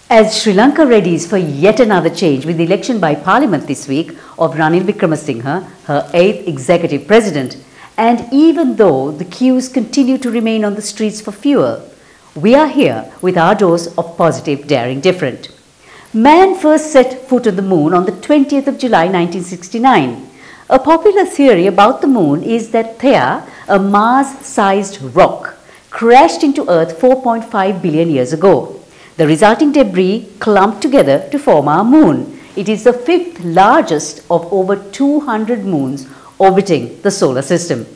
As Sri Lanka readies for yet another change with the election by Parliament this week of Ranil Wickremesinghe, her 8th executive president, and even though the queues continue to remain on the streets for fuel, we are here with our dose of positive daring different. Man first set foot on the moon on the 20th of July 1969. A popular theory about the moon is that Theia, a Mars-sized rock, crashed into Earth 4.5 billion years ago. The resulting debris clumped together to form our moon. It is the 5th largest of over 200 moons orbiting the solar system.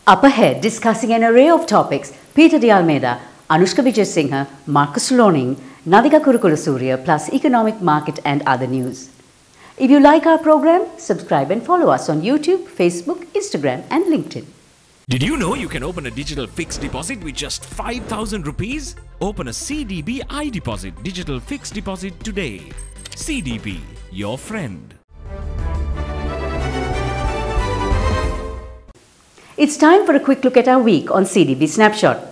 Up ahead, discussing an array of topics, Peter de Almeida, Anushka Vijayasinghe, Marcus Loning, Nadika Kurukula plus economic, market and other news. If you like our program, subscribe and follow us on YouTube, Facebook, Instagram and LinkedIn. Did you know you can open a digital fixed deposit with just 5,000 rupees? Open a CDB iDeposit digital fixed deposit today. CDB, your friend. It's time for a quick look at our week on CDB Snapshot.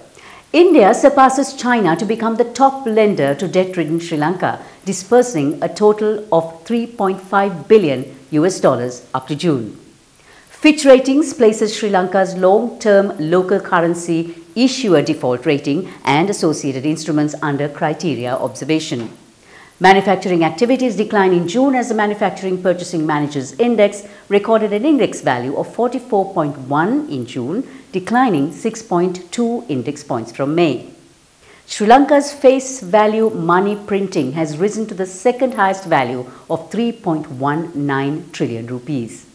India surpasses China to become the top lender to debt-ridden Sri Lanka, disbursing a total of $3.5 billion up to June. Fitch Ratings places Sri Lanka's long-term local currency issuer default rating and associated instruments under criteria observation. Manufacturing activities declined in June as the Manufacturing Purchasing Managers Index recorded an index value of 44.1 in June, declining 6.2 index points from May. Sri Lanka's face value money printing has risen to the second highest value of 3.19 trillion rupees.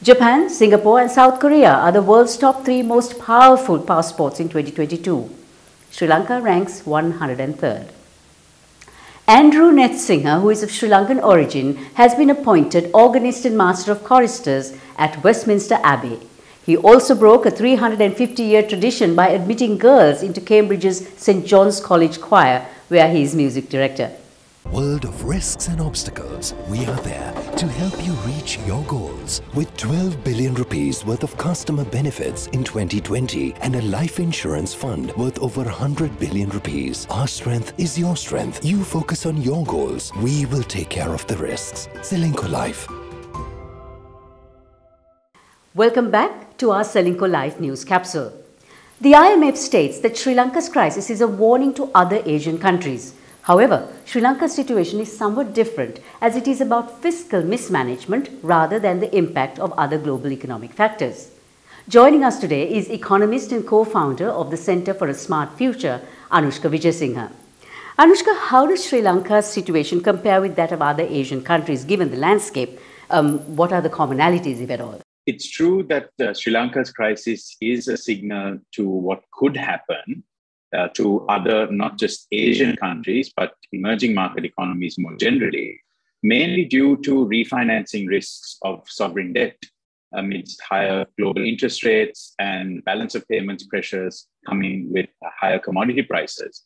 Japan, Singapore and South Korea are the world's top 3 most powerful passports in 2022. Sri Lanka ranks 103rd. Andrew Nethsinghe, who is of Sri Lankan origin, has been appointed Organist and Master of Choristers at Westminster Abbey. He also broke a 350-year tradition by admitting girls into Cambridge's St. John's College Choir, where he is music director. World of risks and obstacles, we are there to help you reach your goals. With 12 billion rupees worth of customer benefits in 2020 and a life insurance fund worth over 100 billion rupees. Our strength is your strength. You focus on your goals. We will take care of the risks. Srilanka Life. Welcome back to our Srilanka Life news capsule. The IMF states that Sri Lanka's crisis is a warning to other Asian countries. However, Sri Lanka's situation is somewhat different as it is about fiscal mismanagement rather than the impact of other global economic factors. Joining us today is economist and co-founder of the Centre for a Smart Future, Anushka Vijayasinghe. Anushka, how does Sri Lanka's situation compare with that of other Asian countries given the landscape? What are the commonalities, if at all? It's true that Sri Lanka's crisis is a signal to what could happen to other, not just Asian countries, but emerging market economies more generally, mainly due to refinancing risks of sovereign debt amidst higher global interest rates and balance of payments pressures coming with higher commodity prices.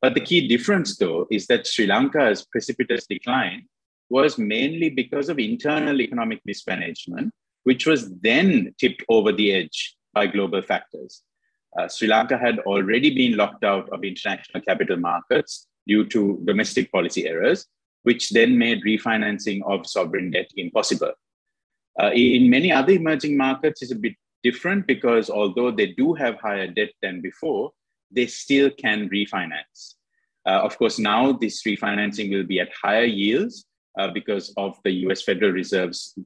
But the key difference, though, is that Sri Lanka's precipitous decline was mainly because of internal economic mismanagement, which was then tipped over the edge by global factors. Sri Lanka had already been locked out of international capital markets due to domestic policy errors, which then made refinancing of sovereign debt impossible. In many other emerging markets, it's a bit different because although they do have higher debt than before, they still can refinance. Of course, now this refinancing will be at higher yields because of the US Federal Reserve's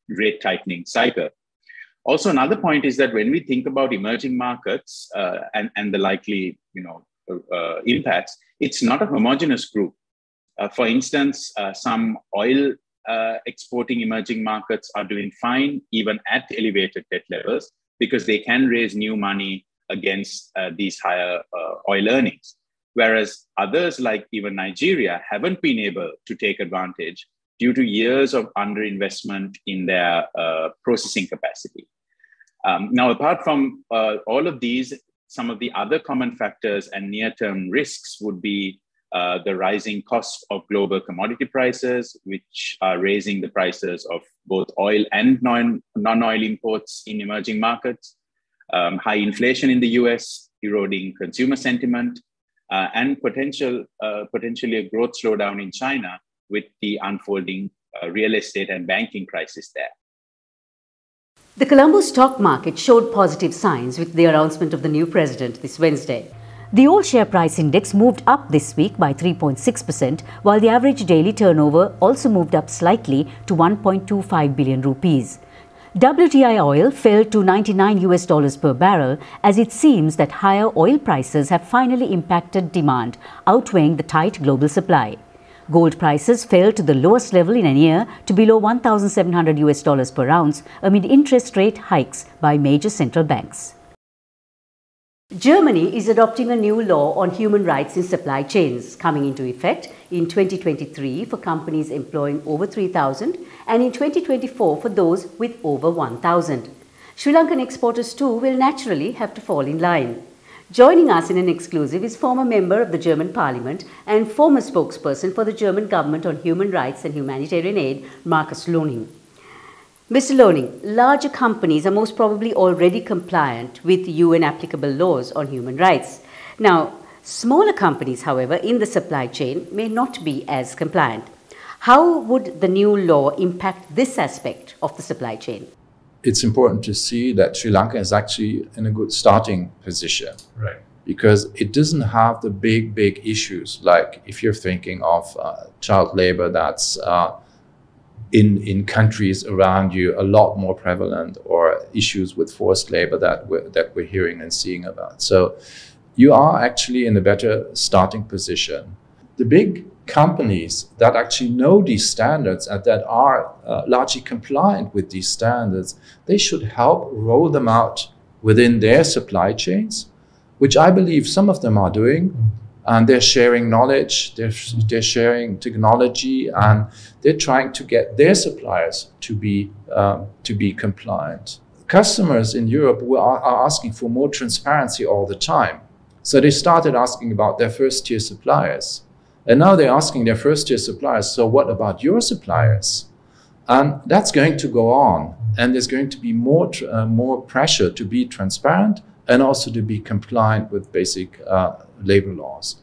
rate tightening cycle. Also, another point is that when we think about emerging markets and the likely impacts, it's not a homogeneous group. For instance, some oil exporting emerging markets are doing fine, even at elevated debt levels, because they can raise new money against these higher oil earnings. Whereas others, like even Nigeria, haven't been able to take advantage due to years of underinvestment in their processing capacity. Now, apart from all of these, some of the other common factors and near-term risks would be the rising cost of global commodity prices, which are raising the prices of both oil and non-oil imports in emerging markets, high inflation in the US, eroding consumer sentiment, and potentially a growth slowdown in China with the unfolding real estate and banking crisis there. The Colombo stock market showed positive signs with the announcement of the new president this Wednesday. The all-share price index moved up this week by 3.6%, while the average daily turnover also moved up slightly to 1.25 billion rupees. WTI oil fell to $99 per barrel, as it seems that higher oil prices have finally impacted demand, outweighing the tight global supply. Gold prices fell to the lowest level in a year to below $1,700 per ounce amid interest rate hikes by major central banks. Germany is adopting a new law on human rights in supply chains, coming into effect in 2023 for companies employing over 3,000 and in 2024 for those with over 1,000. Sri Lankan exporters too will naturally have to fall in line. Joining us in an exclusive is former member of the German Parliament and former spokesperson for the German government on human rights and humanitarian aid, Markus Lohning. Mr. Lohning, larger companies are most probably already compliant with UN applicable laws on human rights. Now, smaller companies, however, in the supply chain may not be as compliant. How would the new law impact this aspect of the supply chain? It's important to see that Sri Lanka is actually in a good starting position. Right. Because it doesn't have the big issues, like if you're thinking of child labor that's in countries around you a lot more prevalent, or issues with forced labor that we're hearing and seeing about. So you are actually in a better starting position. The big companies that actually know these standards and that are largely compliant with these standards, they should help roll them out within their supply chains, which I believe some of them are doing. And they're sharing knowledge, they're sharing technology, and they're trying to get their suppliers to be compliant. Customers in Europe are asking for more transparency all the time. So they started asking about their first-tier suppliers. And now they're asking their first-tier suppliers, so what about your suppliers? And that's going to go on. And there's going to be more pressure to be transparent and also to be compliant with basic labor laws.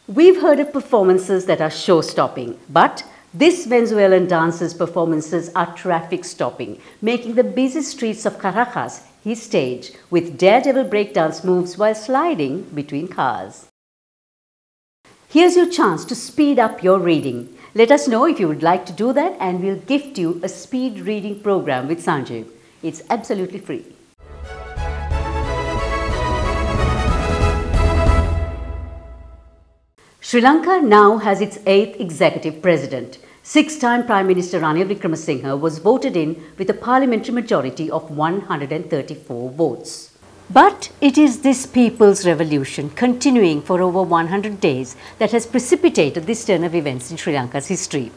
We've heard of performances that are show-stopping, but this Venezuelan dancer's performances are traffic-stopping, making the busy streets of Caracas his stage with daredevil breakdance moves while sliding between cars. Here's your chance to speed up your reading. Let us know if you would like to do that, and we'll gift you a speed reading program with Sanjeev. It's absolutely free. Sri Lanka now has its 8th executive president. 6-time Prime Minister Ranil Wickremesinghe was voted in with a parliamentary majority of 134 votes. But it is this people's revolution, continuing for over 100 days, that has precipitated this turn of events in Sri Lanka's history.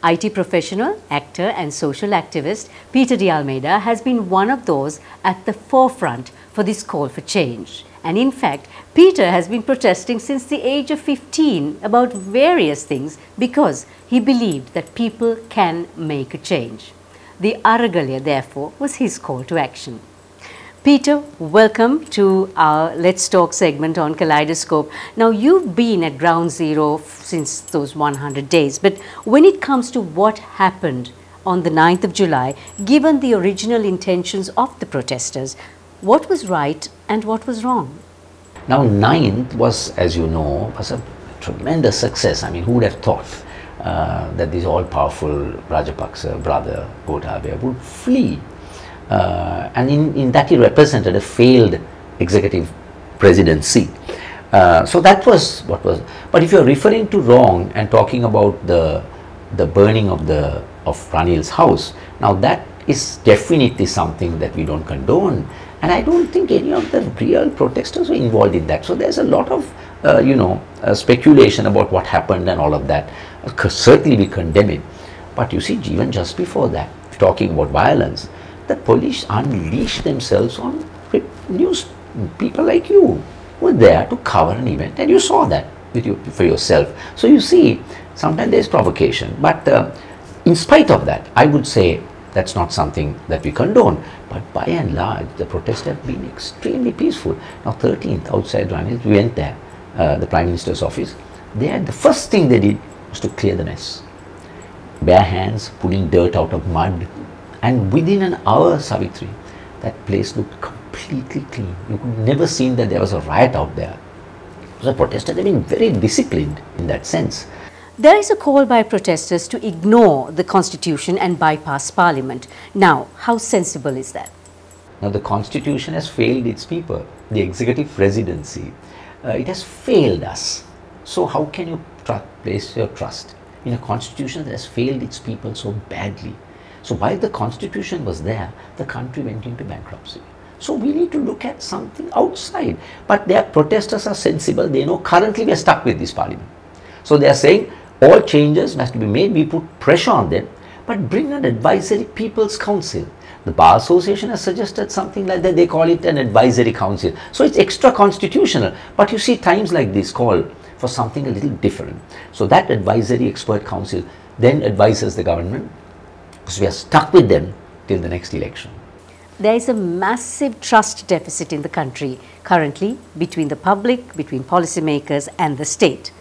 IT professional, actor and social activist Peter de Almeida has been one of those at the forefront for this call for change. And in fact, Peter has been protesting since the age of 15 about various things because he believed that people can make a change. The Aragalya, therefore, was his call to action. Peter, welcome to our Let's Talk segment on Kaleidoscope. Now, you've been at ground zero since those 100 days, but when it comes to what happened on the 9th of July, given the original intentions of the protesters, what was right and what was wrong? Now, 9th was, as you know, was a tremendous success. I mean, who would have thought that this all-powerful Rajapaksa brother, Gotabaya, would flee? And in that he represented a failed executive presidency. So that was what was. But if you are referring to wrong and talking about the burning of Ranil's house, now that is definitely something that we don't condone. And I don't think any of the real protesters were involved in that. So there's a lot of, speculation about what happened and all of that. Certainly we condemn it. But you see, even just before that, talking about violence, the police unleashed themselves on news people like you who were there to cover an event, and you saw that. for yourself. So you see, sometimes there is provocation, but in spite of that, I would say that's not something that we condone. But by and large, the protests have been extremely peaceful. Now 13th, outside Ranil, we went there, the Prime Minister's office. The first thing they did was to clear the mess. Bare hands, pulling dirt out of mud. And within an hour, Savithri, that place looked completely clean. You could never seen that there was a riot out there. The protesters have been very disciplined in that sense. There is a call by protesters to ignore the constitution and bypass parliament. Now, how sensible is that? Now, the constitution has failed its people, the executive presidency. It has failed us. So how can you place your trust in a constitution that has failed its people so badly? So while the constitution was there, the country went into bankruptcy. So we need to look at something outside. But their protesters are sensible. They know currently we are stuck with this parliament. So they are saying all changes must be made. We put pressure on them, but bring an advisory people's council. The Bar Association has suggested something like that. They call it an advisory council. So it's extra constitutional. But you see times like this call for something a little different. So that advisory expert council then advises the government, because we are stuck with them till the next election. There is a massive trust deficit in the country currently between the public, between policymakers and the state.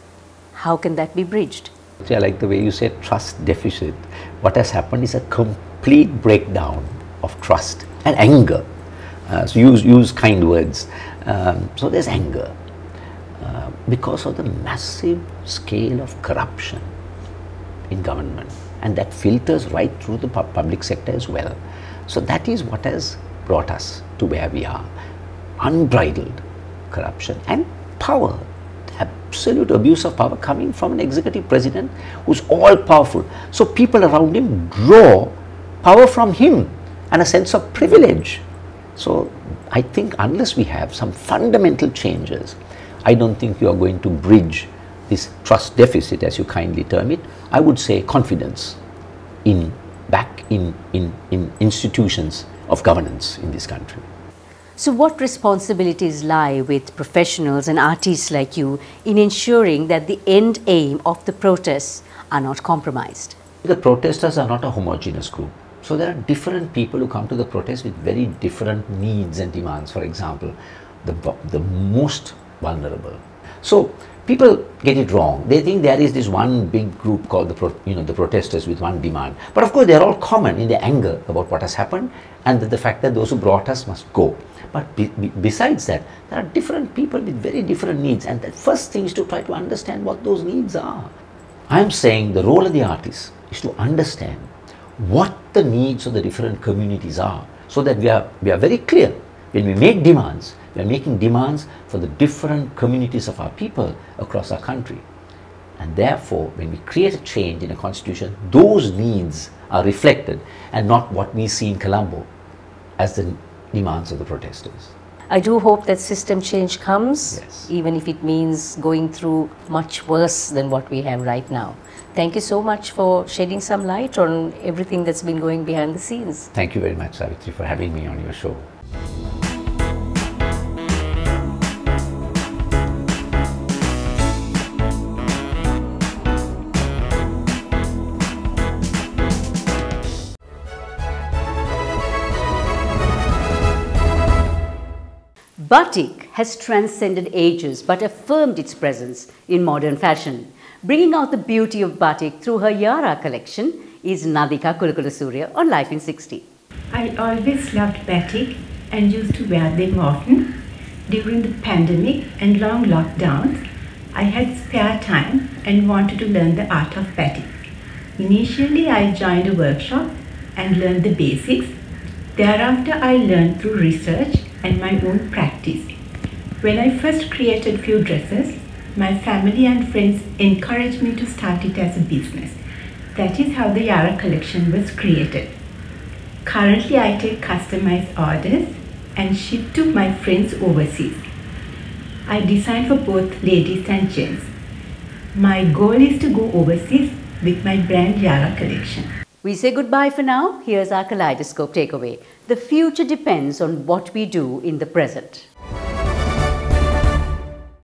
How can that be bridged? I like the way you said trust deficit. What has happened is a complete breakdown of trust and anger. So use kind words. So there's anger because of the massive scale of corruption in government, and that filters right through the public sector as well. So that is what has brought us to where we are. Unbridled corruption and power. Absolute abuse of power coming from an executive president who's all powerful. So people around him draw power from him and a sense of privilege. So I think unless we have some fundamental changes, I don't think you are going to bridge this trust deficit, as you kindly term it. I would say confidence back in institutions of governance in this country. So what responsibilities lie with professionals and artists like you in ensuring that the end aim of the protests are not compromised? The protesters are not a homogeneous group. So there are different people who come to the protest with very different needs and demands. For example, the most vulnerable. So people get it wrong. They think there is this one big group called the protesters with one demand. But of course, they are all common in their anger about what has happened and the fact that those who brought us must go. But besides that, there are different people with very different needs, and the first thing is to try to understand what those needs are. I am saying the role of the artist is to understand what the needs of the different communities are, so that we are very clear. When we make demands, we are making demands for the different communities of our people across our country. And therefore, when we create a change in a constitution, those needs are reflected and not what we see in Colombo as the demands of the protesters. I do hope that system change comes, Yes. even if it means going through much worse than what we have right now. Thank you so much for shedding some light on everything that's been going behind the scenes. Thank you very much, Savithri, for having me on your show. Batik has transcended ages but affirmed its presence in modern fashion. Bringing out the beauty of batik through her Yara collection is Nadika Kulukulusurya on Life in 60. I always loved batik and used to wear them often. During the pandemic and long lockdowns, I had spare time and wanted to learn the art of batik. Initially, I joined a workshop and learned the basics. Thereafter, I learned through research and my own practice. When I first created few dresses, my family and friends encouraged me to start it as a business. That is how the Yara collection was created. Currently, I take customized orders and ship to my friends overseas. I design for both ladies and gents. My goal is to go overseas with my brand Yara collection. We say goodbye for now. Here's our Kaleidoscope takeaway. The future depends on what we do in the present.